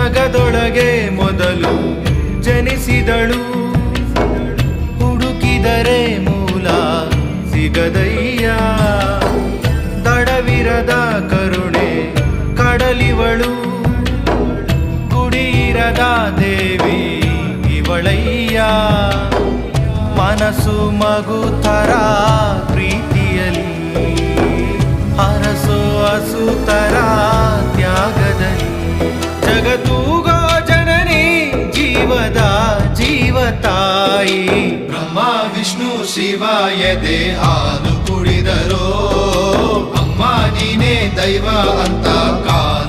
ಜಗದೊಳಗೆ ಮೊದಲು ಜನಿಸಿದಳು, ಹುಡುಕಿದರೆ ಮೂಲ ಸಿಗದಯ್ಯ. ತಡವಿರದ ಕರುಣೆ ಕಡಲಿವಳು, ಗುಡಿಯಿರದ ದೇವಿ ಇವಳಯ್ಯ. ಮನಸ್ಸು ಮಗುತರ ಪ್ರೀತಿಯಲಿ, ಅರಸೋ ಹಸುತರ ತ್ಯಾಗದಲ್ಲಿ. ಜಗತ್ತೂಗೋ ಜನನಿ ಜೀವದ ಜೀವತಾಯಿ, ಬ್ರಹ್ಮ ವಿಷ್ಣು ಶಿವ ಎದೆ ಹಾಲು ಕುಡಿದರೋ, ಅಮ್ಮ ನೀನೇ ದೈವ ಅಂತ ಕಾಲ